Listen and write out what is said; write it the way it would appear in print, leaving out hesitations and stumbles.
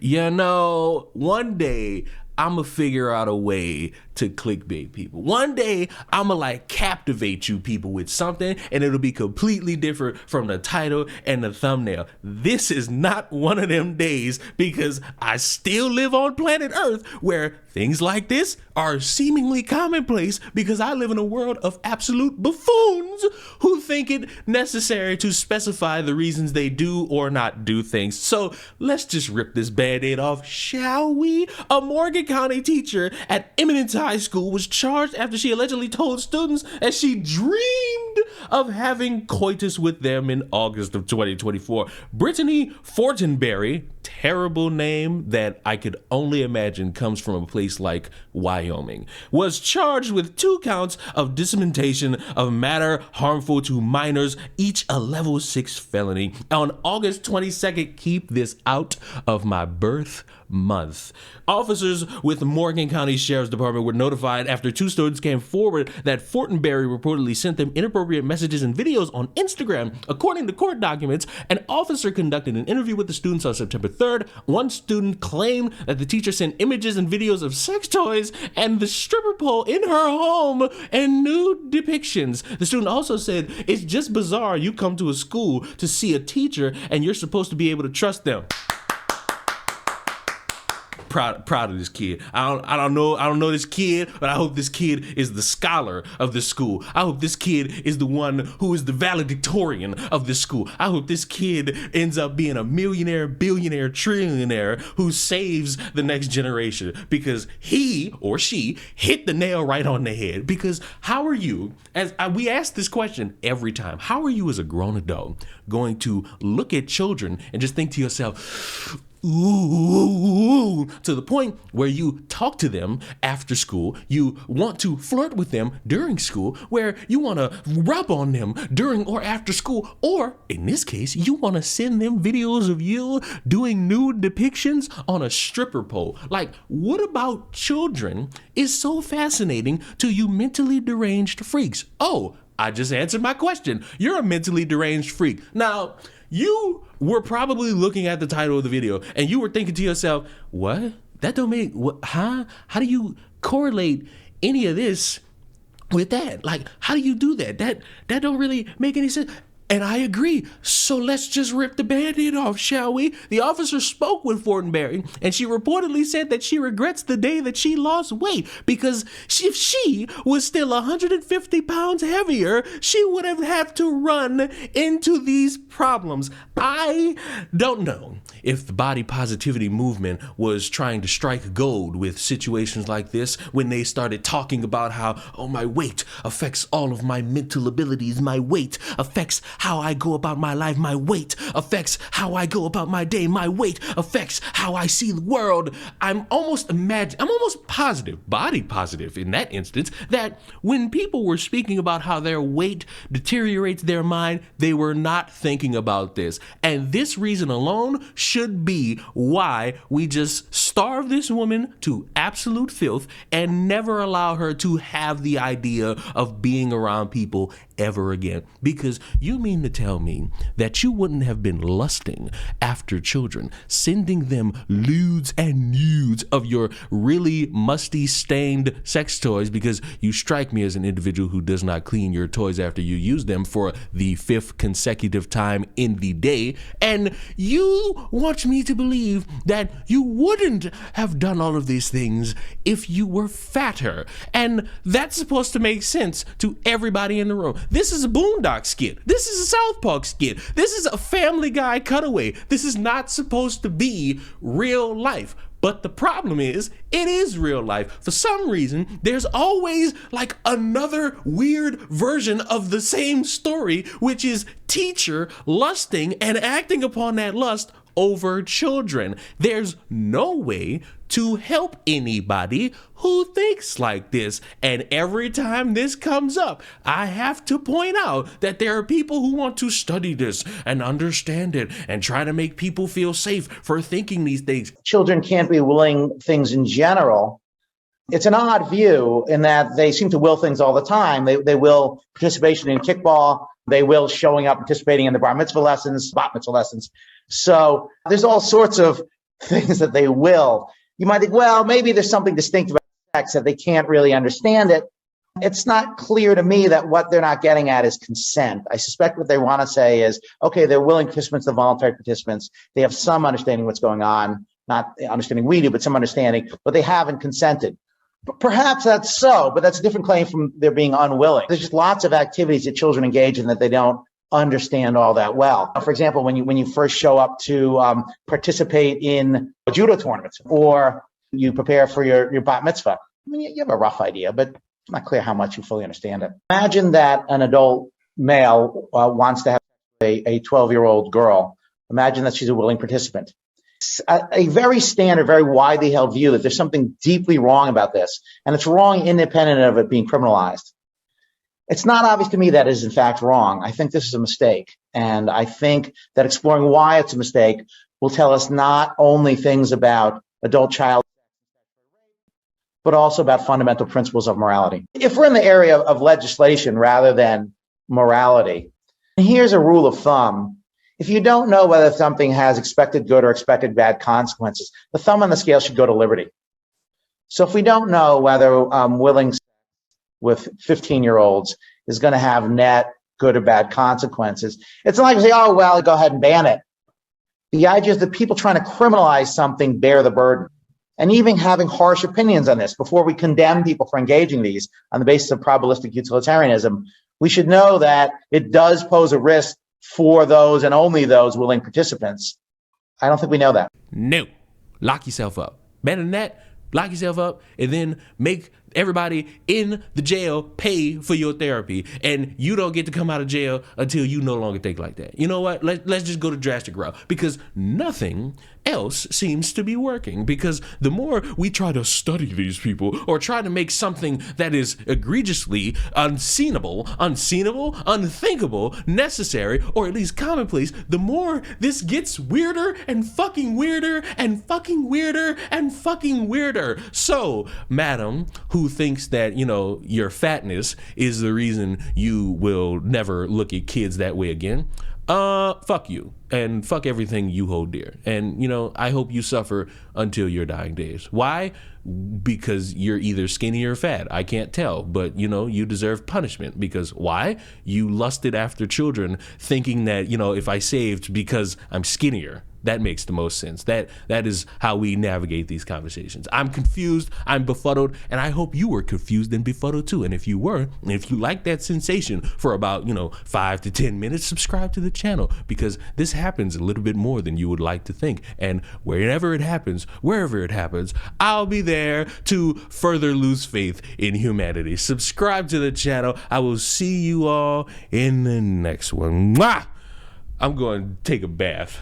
One day I'm going to figure out a way to clickbait people. One day I'm going to captivate you people with something, and it'll be completely different from the title and the thumbnail. This is not one of them days, because I still live on planet Earth where things like this are seemingly commonplace, because I live in a world of absolute buffoons who think it necessary to specify the reasons they do or not do things. So let's just rip this Band-Aid off, shall we? A Morgan County teacher at Eminence High School was charged after she allegedly told students that she dreamed of having coitus with them in August of 2024. Brittany Fortenberry, terrible name that I could only imagine comes from a place like Wyoming, was charged with 2 counts of dissemination of matter harmful to minors, each a level 6 felony. On August 22nd, keep this out of my birth month. Officers with the Morgan County Sheriff's Department were notified after 2 students came forward that Fortenberry reportedly sent them inappropriate messages and videos on Instagram. According to court documents, an officer conducted an interview with the students on September 3rd. One student claimed that the teacher sent images and videos of sex toys and the stripper pole in her home and nude depictions. The student also said, "It's just bizarre you come to a school to see a teacher and you're supposed to be able to trust them." Proud of this kid. I don't know this kid, but I hope this kid is the scholar of this school. I hope this kid is the one who is the valedictorian of this school. I hope this kid ends up being a millionaire, billionaire, trillionaire who saves the next generation, because he or she hit the nail right on the head. Because how are you, we ask this question every time, how are you as a grown adult going to look at children and just think to yourself, ooh, to the point where you talk to them after school, you want to flirt with them during school, where you want to rub on them during or after school, or in this case, you want to send them videos of you doing nude depictions on a stripper pole. What about children is so fascinating to you mentally deranged freaks? Oh, I just answered my question. You're a mentally deranged freak. Now, you were probably looking at the title of the video and you were thinking to yourself, what? That don't make, what, huh? How do you correlate any of this with that? How do you do that? That don't really make any sense. And I agree. So let's just rip the Band-Aid off, shall we? The officer spoke with Fortenberry, and she reportedly said that she regrets the day that she lost weight, because if she was still 150 pounds heavier, she would have had to run into these problems. I don't know if the body positivity movement was trying to strike gold with situations like this when they started talking about how, oh, my weight affects all of my mental abilities. My weight affects how I go about my life. My weight affects how I go about my day. My weight affects how I see the world. I'm almost positive, body positive in that instance, that when people were speaking about how their weight deteriorates their mind, they were not thinking about this. And this reason alone should be why we just starve this woman to absolute filth and never allow her to have the idea of being around people ever again. Because you mean to tell me that you wouldn't have been lusting after children, sending them lewds and nudes of your really musty stained sex toys, because you strike me as an individual who does not clean your toys after you use them for the 5th consecutive time in the day, and you want me to believe that you wouldn't have done all of these things if you were fatter. And that's supposed to make sense to everybody in the room. This is a Boondock skit. This is a South Park skit. This is a Family Guy cutaway. This is not supposed to be real life. But the problem is, it is real life. For some reason, there's always another weird version of the same story, which is teacher lusting and acting upon that lust over children. There's no way to help anybody who thinks like this. And every time this comes up, I have to point out that there are people who want to study this and understand it and try to make people feel safe for thinking these things. Children can't be willing things in general. It's an odd view in that they seem to will things all the time. They will participation in kickball. They will showing up, participating in the bar mitzvah lessons, bat mitzvah lessons. So there's all sorts of things that they will, you might think, well, maybe there's something distinct about sex that they can't really understand it. It's not clear to me that what they're not getting at is consent. I suspect what they want to say is, okay, they're willing participants, they're voluntary participants. They have some understanding what's going on, not understanding we do, but some understanding, but they haven't consented. But perhaps that's so, but that's a different claim from their being unwilling. There's just lots of activities that children engage in that they don't understand all that well. For example, when you first show up to participate in a judo tournament or you prepare for your bat mitzvah, I mean, you have a rough idea, but it's not clear how much you fully understand it. Imagine that an adult male wants to have a 12-year-old girl. Imagine that she's a willing participant. A very standard, very widely held view that there's something deeply wrong about this, and it's wrong independent of it being criminalized. It's not obvious to me that is in fact wrong. I think this is a mistake, and I think that exploring why it's a mistake will tell us not only things about adult-child, but also about fundamental principles of morality. If we're in the area of legislation rather than morality, here's a rule of thumb. If you don't know whether something has expected good or expected bad consequences, the thumb on the scale should go to liberty. So if we don't know whether willing with 15-year-olds is going to have net good or bad consequences, it's not like we say, oh, well, go ahead and ban it. The idea is that people trying to criminalize something bear the burden. And even having harsh opinions on this, before we condemn people for engaging these on the basis of probabilistic utilitarianism, we should know that it does pose a risk for those and only those willing participants. I don't think we know that. No. Lock yourself up. Better than that, lock yourself up and then make everybody in the jail pay for your therapy, and you don't get to come out of jail until you no longer think like that. You know what? Let's just go to drastic route, because nothing else seems to be working. Because the more we try to study these people or try to make something that is egregiously unseenable, unthinkable, necessary, or at least commonplace, the more this gets weirder and fucking weirder and fucking weirder and fucking weirder. So, madam, who thinks that, your fatness is the reason you will never look at kids that way again, fuck you and fuck everything you hold dear. And, I hope you suffer until your dying days. Why? Because you're either skinny or fat. I can't tell, but you deserve punishment. Because why? You lusted after children thinking that, if I saved because I'm skinnier. That makes the most sense. That is how we navigate these conversations. I'm confused, I'm befuddled, and I hope you were confused and befuddled too. And if you were, and if you like that sensation for about, 5 to 10 minutes, subscribe to the channel, because this happens a little bit more than you would like to think. And wherever it happens, I'll be there to further lose faith in humanity. Subscribe to the channel. I will see you all in the next one. Mwah! I'm going to take a bath.